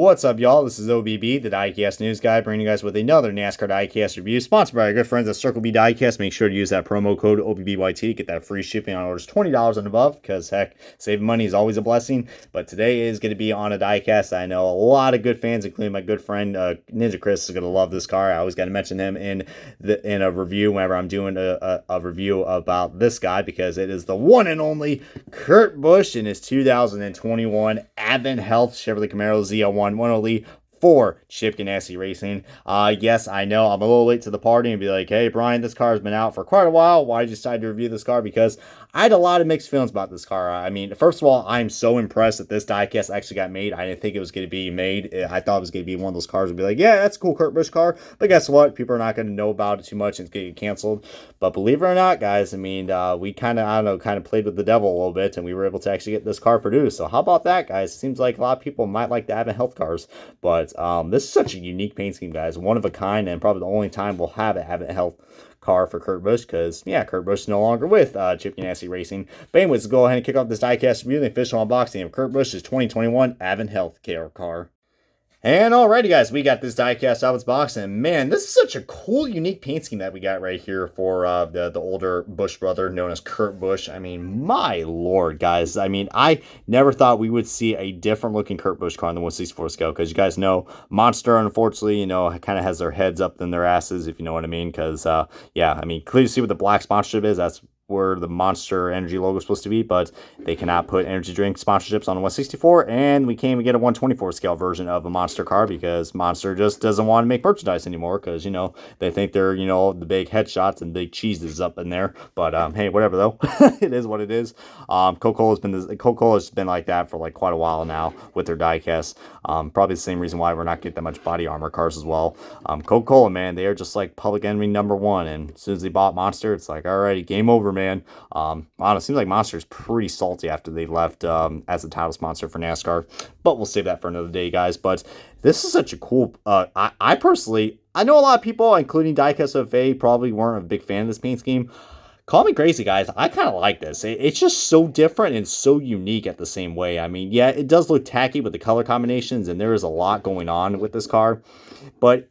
What's up, y'all? This is OBB, the Diecast News Guy, bringing you guys with another NASCAR Diecast review, sponsored by our good friends at Circle B Diecast. Make sure to use that promo code OBBYT to get that free shipping on orders $20 and above, because, heck, saving money is always a blessing. But today is going to be on a diecast. I know a lot of good fans, including my good friend Ninja Chris, is going to love this car. I always got to mention him in a review whenever I'm doing a review about this guy, because it is the one and only Kurt Busch in his 2021 Advent Health Chevrolet Camaro ZL1 100 for Chip Ganassi Racing. Yes, I know I'm a little late to the party and be like, hey, Brian, this car has been out for quite a while. Why did you decide to review this car? Because I had a lot of mixed feelings about this car. I mean, first of all, I'm so impressed that this diecast actually got made. I didn't think it was going to be made. I thought it was going to be one of those cars would be like, yeah, that's a cool Kurt Busch car. But guess what? People are not going to know about it too much and it's going to get canceled. But believe it or not, guys, I mean, we kind of played with the devil a little bit and we were able to actually get this car produced. So how about that, guys? Seems like a lot of people might like the Advent Health cars. But this is such a unique paint scheme, guys. One of a kind, and probably the only time we'll have an Advent Health car for Kurt Busch, because, yeah, Kurt Busch is no longer with Chip Ganassi Racing. But anyways, let's go ahead and kick off this diecast review, the official unboxing of Kurt Busch's 2021 Advent Health care car. And alrighty, guys, we got this diecast out of its box, and man, this is such a cool, unique paint scheme that we got right here for the older Busch brother known as Kurt Busch. I mean, my lord, guys. I mean, I never thought we would see a different looking Kurt Busch car in the 164 scale, because you guys know Monster, unfortunately, you know, kind of has their heads up in their asses, if you know what I mean, because, yeah, I mean, clearly see what the black sponsorship is. That's where the Monster Energy logo is supposed to be, but they cannot put energy drink sponsorships on a 164, and we can't even get a 124 scale version of a Monster car because Monster just doesn't want to make merchandise anymore, because, you know, they think they're, you know, the big headshots and big cheeses up in there. But hey, whatever though. It is what it is. Coca-Cola's been like that for like quite a while now with their diecast. Probably the same reason why we're not getting that much body armor cars as well. Coca-Cola, man, they are just like public enemy #1, and as soon as they bought Monster, it's like, alrighty, game over, man. It seems like Monster is pretty salty after they left as the title sponsor for NASCAR, but we'll save that for another day, guys. But this is such a cool, I personally, I know a lot of people, including Diecast FA, probably weren't a big fan of this paint scheme. Call me crazy, guys. I kind of like this. It's just so different and so unique at the same way. I mean, yeah, it does look tacky with the color combinations, and there is a lot going on with this car, but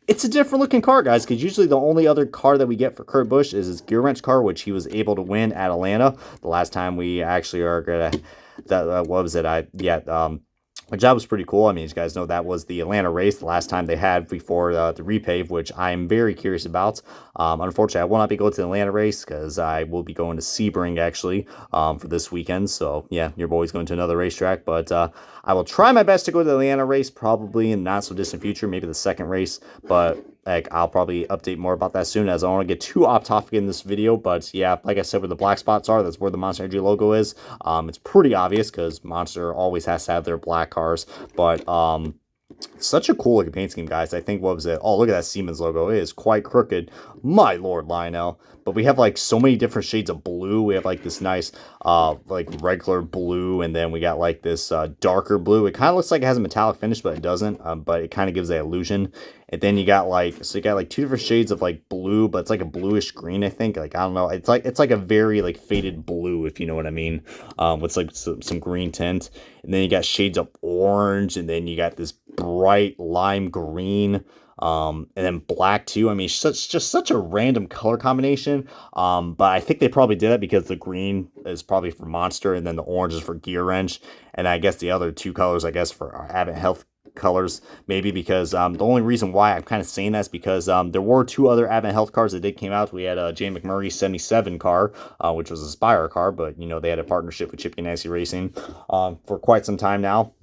it's a different looking car, guys, because usually the only other car that we get for Kurt Busch is his gear wrench car, which he was able to win at Atlanta. The last time we actually are going to, what was it? Which that was pretty cool. I mean, you guys know that was the Atlanta race, the last time they had before the repave, which I'm very curious about. Unfortunately, I will not be going to the Atlanta race because I will be going to Sebring, actually, for this weekend. So, yeah, your boy's going to another racetrack. But I will try my best to go to the Atlanta race, probably in the not-so-distant future, maybe the second race. But I'll probably update more about that soon, as I don't want to get too off topic in this video. But yeah, like I said, where the black spots are, that's where the Monster Energy logo is. It's pretty obvious because Monster always has to have their black cars. But such a cool looking paint scheme, guys. I think, what was it? Oh, look at that Siemens logo. It is quite crooked. My lord, Lionel. But we have like so many different shades of blue. We have like this nice like regular blue, and then we got like this darker blue. It kind of looks like it has a metallic finish, but it doesn't. But it kind of gives that illusion. And then you got like, so you got like two different shades of like blue, but it's like a bluish green, I think. Like, I don't know. It's like a very like faded blue, if you know what I mean. With like some green tint. And then you got shades of orange, and then you got this bright lime green. And then black too. I mean, just such a random color combination. But I think they probably did that because the green is probably for Monster, and then the orange is for Gear Wrench, and I guess the other two colors, I guess, for Advent Health colors, maybe, because the only reason why I'm kind of saying that is because there were two other Advent Health cars that did came out. We had a Jay McMurray 77 car, which was a Spire car, but you know, they had a partnership with Chip Ganassi Racing for quite some time now.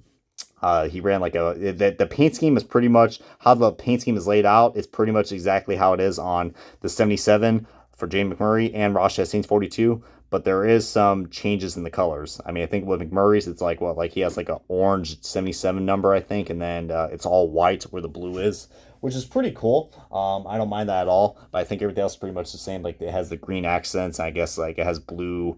He ran like the paint scheme is pretty much how the paint scheme is laid out. It's pretty much exactly how it is on the 77 for Jay McMurray and Ross Chastain's 42. But there is some changes in the colors. I mean, I think with McMurray's, it's like, what, like he has like an orange 77 number, I think, and then it's all white where the blue is, which is pretty cool. I don't mind that at all, but I think everything else is pretty much the same. Like, it has the green accents, and I guess like it has blue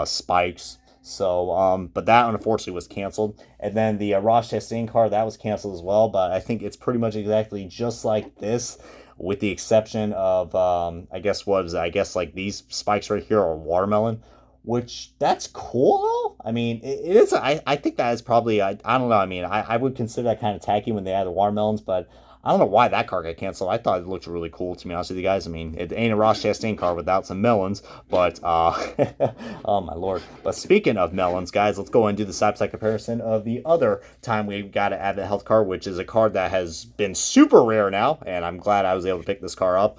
spikes. So, but that unfortunately was canceled. And then the Ross Chastain car, that was canceled as well. But I think it's pretty much exactly just like this, with the exception of, I guess like these spikes right here are watermelon, which that's cool. I mean, it is. I think that is probably. I don't know. I mean, I would consider that kind of tacky when they had the watermelons, but I don't know why that car got canceled. I thought it looked really cool, to be honest with you guys. I mean, it ain't a Ross Chastain car without some melons, but oh my lord. But speaking of melons, guys, let's go and do the side-by-side comparison of the other time we got an Advent Health car, which is a car that has been super rare now, and I'm glad I was able to pick this car up.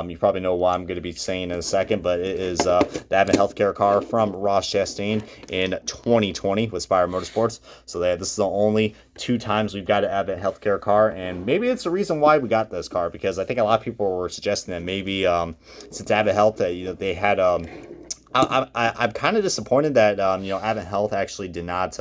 You probably know why I'm going to be saying in a second, but it is the Advent Healthcare car from Ross Chastain in 2020 with Spire Motorsports. So this is the only 2 times we've got an Advent Healthcare car, and maybe it's the reason why we got this car, because I think a lot of people were suggesting that maybe since Advent Health that they had I'm kind of disappointed that Advent Health actually did not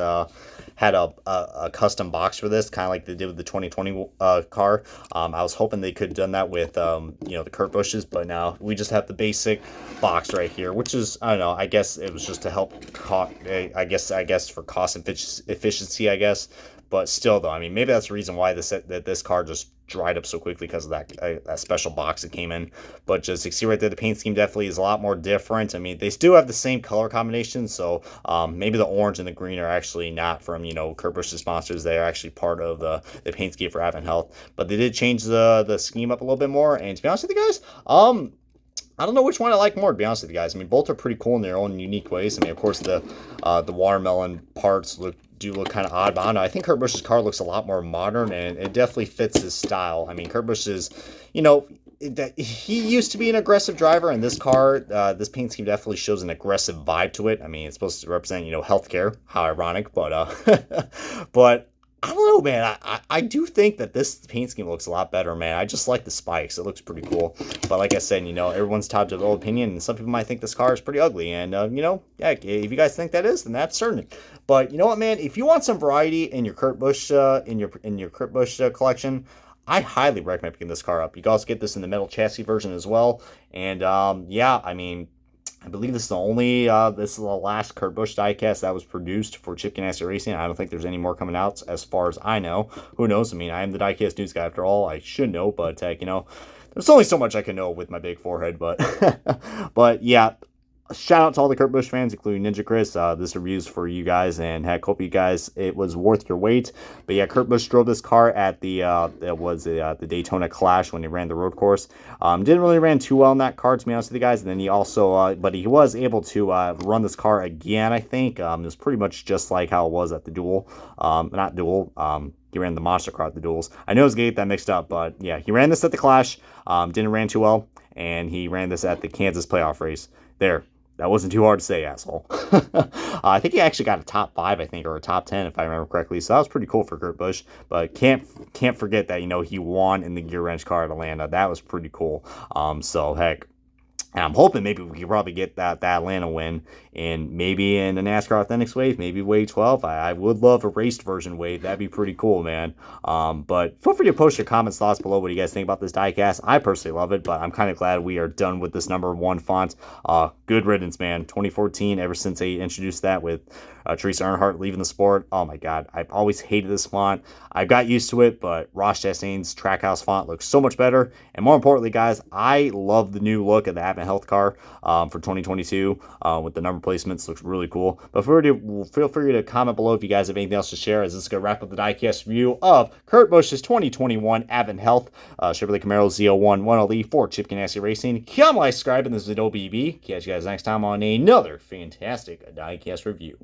had a custom box for this, kind of like they did with the 2020 car. I was hoping they could have done that with the Kurt Busches, but now we just have the basic box right here, which is, I don't know, I guess it was just to help I guess for cost efficiency, I guess. But still, though, I mean, maybe that's the reason why this car just dried up so quickly, because of that special box that came in. But just you see right there, the paint scheme definitely is a lot more different. I mean, they still have the same color combination, so maybe the orange and the green are actually not from Kurt Busch's sponsors. They are actually part of the paint scheme for Advent Health. But they did change the scheme up a little bit more. And to be honest with you guys, I don't know which one I like more, to be honest with you guys. I mean, both are pretty cool in their own unique ways. I mean, of course, the watermelon parts do look kind of odd, but I don't know. I think Kurt Busch's car looks a lot more modern, and it definitely fits his style. I mean, Kurt Busch is, he used to be an aggressive driver, and this car, this paint scheme definitely shows an aggressive vibe to it. I mean, it's supposed to represent, healthcare. How ironic, but but I don't know, man. I do think that this paint scheme looks a lot better, man. I just like the spikes. It looks pretty cool. But like I said, everyone's entitled to their own opinion, and some people might think this car is pretty ugly. And, yeah, if you guys think that is, then that's certain. But you know what, man? If you want some variety in your Kurt Busch, in your Kurt Busch collection, I highly recommend picking this car up. You can also get this in the metal chassis version as well. And, yeah, I mean, I believe this is the last Kurt Busch diecast that was produced for Chip Ganassi Racing. I don't think there's any more coming out as far as I know. Who knows? I mean, I am the diecast news guy after all. I should know, but there's only so much I can know with my big forehead. But, but yeah. Shout out to all the Kurt Busch fans, including Ninja Chris. This review's for you guys, and heck, hope you guys it was worth your wait. But yeah, Kurt Busch drove this car at the Daytona Clash when he ran the road course. Didn't really ran too well in that car, to be honest with you guys. And then he also, but he was able to run this car again. I think it was pretty much just like how it was at the duel, not duel. He ran the monster car at the duels. I know I was going to get that mixed up, but yeah, he ran this at the Clash. Didn't ran too well, and he ran this at the Kansas playoff race. There. That wasn't too hard to say, asshole. I think he actually got a top 5, I think, or a top 10, if I remember correctly. So that was pretty cool for Kurt Busch. But can't forget that, he won in the gear wrench car at Atlanta. That was pretty cool. So, heck. And I'm hoping maybe we can probably get that Atlanta win, and maybe in the NASCAR Authentics wave, maybe wave 12. I would love a raced version wave. That'd be pretty cool, man. But feel free to post your comments, thoughts below. What do you guys think about this diecast? I personally love it, but I'm kind of glad we are done with this number 1 font. Good riddance, man. 2014, ever since they introduced that with Teresa Earnhardt leaving the sport. Oh my God, I've always hated this font. I got used to it, but Ross Chastain's Trackhouse font looks so much better. And more importantly, guys, I love the new look of the Advent Health car for 2022 with the number placements. Looks really cool. But feel free to comment below if you guys have anything else to share, as this is going to wrap up the diecast review of Kurt Busch's 2021 Advent Health Chevrolet Camaro Z01 1LE for Chip Ganassi Racing. Come like, subscribe, and this is OBB. Catch you guys next time on another fantastic diecast review.